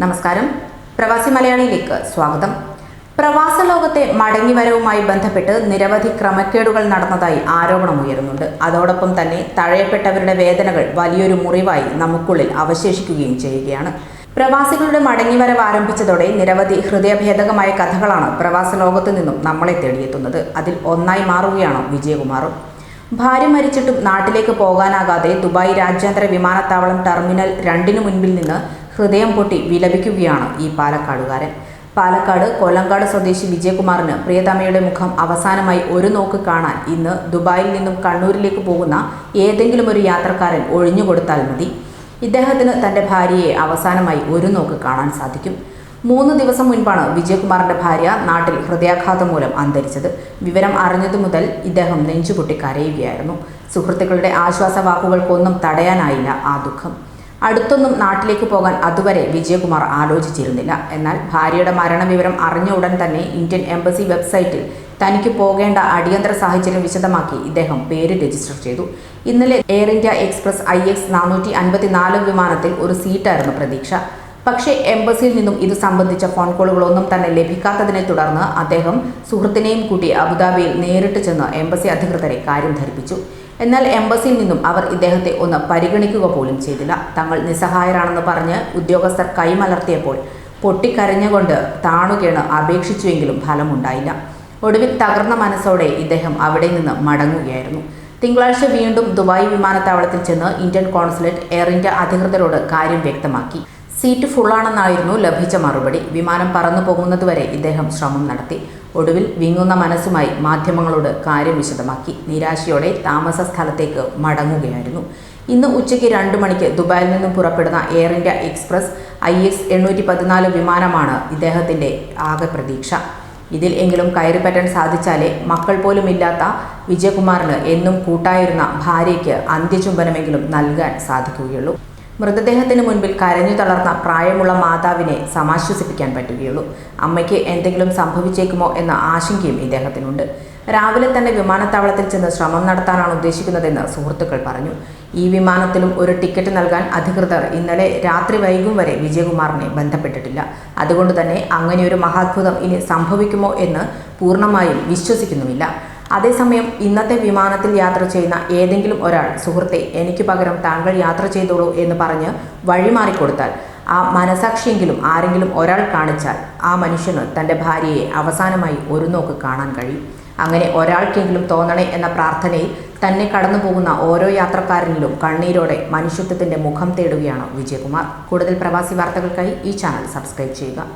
നമസ്കാരം. പ്രവാസി മലയാളിയിലേക്ക് സ്വാഗതം. പ്രവാസ ലോകത്തെ മടങ്ങിവരവുമായി ബന്ധപ്പെട്ട് നിരവധി ക്രമക്കേടുകൾ നടന്നതായി ആരോപണമുയരുന്നുണ്ട്. അതോടൊപ്പം തന്നെ തഴയപ്പെട്ടവരുടെ വേദനകൾ വലിയൊരു മുറിവായി നമുക്കുള്ളിൽ അവശേഷിക്കുകയും ചെയ്യുകയാണ്. പ്രവാസികളുടെ മടങ്ങിവരവ് ആരംഭിച്ചതോടെ നിരവധി ഹൃദയഭേദകമായ കഥകളാണ് പ്രവാസ ലോകത്തു നിന്നും നമ്മളെ തേടിയെത്തുന്നത്. അതിൽ ഒന്നായി മാറുകയാണ് വിജയകുമാറും. ഭാര്യ മരിച്ചിട്ടും നാട്ടിലേക്ക് പോകാനാകാതെ ദുബായ് രാജ്യാന്തര വിമാനത്താവളം ടെർമിനൽ 2 മുൻപിൽ നിന്ന് ഹൃദയം പൊട്ടി വിലപിക്കുകയാണ് ഈ പാലക്കാടുകാരൻ. പാലക്കാട് കൊല്ലങ്കാട് സ്വദേശി വിജയകുമാറിന് പ്രിയതമയുടെ മുഖം അവസാനമായി ഒരു നോക്ക് കാണാൻ ഇന്ന് ദുബായിൽ നിന്നും കണ്ണൂരിലേക്ക് പോകുന്ന ഏതെങ്കിലും ഒരു യാത്രക്കാരൻ ഒഴിഞ്ഞുകൊടുത്താൽ മതി. ഇദ്ദേഹത്തിന് തൻ്റെ ഭാര്യയെ അവസാനമായി ഒരു നോക്ക് കാണാൻ സാധിക്കും. 3 ദിവസം മുൻപാണ് വിജയകുമാറിന്റെ ഭാര്യ നാട്ടിൽ ഹൃദയാഘാതം മൂലം അന്തരിച്ചത്. വിവരം അറിഞ്ഞതു മുതൽ ഇദ്ദേഹം നെഞ്ചുപൊട്ടി കരയുകയായിരുന്നു. സുഹൃത്തുക്കളുടെ ആശ്വാസവാക്കുകൾക്കൊന്നും തടയാനായില്ല ആ ദുഃഖം. അടുത്തൊന്നും നാട്ടിലേക്ക് പോകാൻ അതുവരെ വിജയകുമാർ ആലോചിച്ചിരുന്നില്ല. എന്നാൽ ഭാര്യയുടെ മരണവിവരം അറിഞ്ഞ ഉടൻ തന്നെ ഇന്ത്യൻ എംബസി വെബ്സൈറ്റിൽ തനിക്ക് പോകേണ്ട അടിയന്തര സാഹചര്യം വിശദമാക്കി ഇദ്ദേഹം പേര് രജിസ്റ്റർ ചെയ്തു. ഇന്നലെ എയർ ഇന്ത്യ എക്സ്പ്രസ് IX 454 വിമാനത്തിൽ ഒരു സീറ്റായിരുന്നു പ്രതീക്ഷ. പക്ഷേ എംബസിയിൽ നിന്നും ഇത് സംബന്ധിച്ച ഫോൺ കോളുകളൊന്നും തന്നെ ലഭിക്കാത്തതിനെ തുടർന്ന് അദ്ദേഹം സുഹൃത്തിനെയും കൂട്ടി അബുദാബിയിൽ നേരിട്ട് ചെന്ന് എംബസി അധികൃതരെ കാര്യം ധരിപ്പിച്ചു. എന്നാൽ എംബസിയിൽ നിന്നും അവർ ഇദ്ദേഹത്തെ ഒന്ന് പരിഗണിക്കുക പോലും ചെയ്തില്ല. തങ്ങൾ നിസ്സഹായരാണെന്ന് പറഞ്ഞ് ഉദ്യോഗസ്ഥർ കൈമലർത്തിയപ്പോൾ പൊട്ടിക്കരഞ്ഞുകൊണ്ട് താണുകേണ് അപേക്ഷിച്ചുവെങ്കിലും ഫലമുണ്ടായില്ല. ഒടുവിൽ തകർന്ന മനസ്സോടെ ഇദ്ദേഹം അവിടെ നിന്ന് മടങ്ങുകയായിരുന്നു. തിങ്കളാഴ്ച വീണ്ടും ദുബായ് വിമാനത്താവളത്തിൽ ചെന്ന് ഇന്ത്യൻ കോൺസുലേറ്റ് എയർ ഇന്ത്യ അധികൃതരോട് കാര്യം വ്യക്തമാക്കി. സീറ്റ് ഫുള്ളാണെന്നായിരുന്നു ലഭിച്ച മറുപടി. വിമാനം പറന്നു പോകുന്നതുവരെ ഇദ്ദേഹം ശ്രമം നടത്തി. ഒടുവിൽ വിങ്ങുന്ന മനസ്സുമായി മാധ്യമങ്ങളോട് കാര്യം വിശദമാക്കി നിരാശയോടെ താമസ സ്ഥലത്തേക്ക് മടങ്ങുകയായിരുന്നു. ഇന്ന് ഉച്ചയ്ക്ക് 2 മണിക്ക് ദുബായിൽ നിന്നും പുറപ്പെടുന്ന എയർ ഇന്ത്യ എക്സ്പ്രസ് IX 814 വിമാനമാണ് ഇദ്ദേഹത്തിൻ്റെ ആകെ പ്രതീക്ഷ. ഇതിൽ എങ്കിലും കയറിപ്പറ്റാൻ സാധിച്ചാലേ മക്കൾ പോലും ഇല്ലാത്ത വിജയകുമാറിന് എന്നും കൂട്ടായിരുന്ന ഭാര്യയ്ക്ക് അന്ത്യചുംബനമെങ്കിലും നൽകാൻ സാധിക്കുകയുള്ളൂ. മൃതദേഹത്തിന് മുൻപിൽ കരഞ്ഞു തളർന്ന പ്രായമുള്ള മാതാവിനെ സമാശ്വസിപ്പിക്കാൻ പറ്റുകയുള്ളൂ. അമ്മയ്ക്ക് എന്തെങ്കിലും സംഭവിച്ചേക്കുമോ എന്ന ആശങ്കയും ഇദ്ദേഹത്തിനുണ്ട്. രാവിലെ തന്നെ വിമാനത്താവളത്തിൽ ചെന്ന് ശ്രമം നടത്താനാണ് ഉദ്ദേശിക്കുന്നതെന്ന് സുഹൃത്തുക്കൾ പറഞ്ഞു. ഈ വിമാനത്തിലും ഒരു ടിക്കറ്റ് നൽകാൻ അധികൃതർ ഇന്നലെ രാത്രി വൈകും വരെ വിജയകുമാറിനെ ബന്ധപ്പെട്ടിട്ടില്ല. അതുകൊണ്ട് തന്നെ അങ്ങനെയൊരു മഹാത്ഭുതം ഇനി സംഭവിക്കുമോ എന്ന് പൂർണ്ണമായും വിശ്വസിക്കുന്നുമില്ല. അതേസമയം ഇന്നത്തെ വിമാനത്തിൽ യാത്ര ചെയ്യുന്ന ഏതെങ്കിലും ഒരാൾ സുഹൃത്തെ എനിക്ക് പകരം താങ്കൾ യാത്ര ചെയ്തോളൂ എന്ന് പറഞ്ഞ് വഴിമാറിക്കൊടുത്താൽ ആ മനസാക്ഷിയെങ്കിലും ആരെങ്കിലും ഒരാൾ കാണിച്ചാൽ ആ മനുഷ്യന് തൻ്റെ ഭാര്യയെ അവസാനമായി ഒരു നോക്ക് കാണാൻ കഴിയും. അങ്ങനെ ഒരാൾക്കെങ്കിലും തോന്നണേ എന്ന പ്രാർത്ഥനയിൽ തന്നെ കടന്നു പോകുന്ന ഓരോ യാത്രക്കാരനിലും കണ്ണീരോടെ മനുഷ്യത്വത്തിൻ്റെ മുഖം തേടുകയാണ് വിജയകുമാർ. കൂടുതൽ പ്രവാസി വാർത്തകൾക്കായി ഈ ചാനൽ സബ്സ്ക്രൈബ് ചെയ്യുക.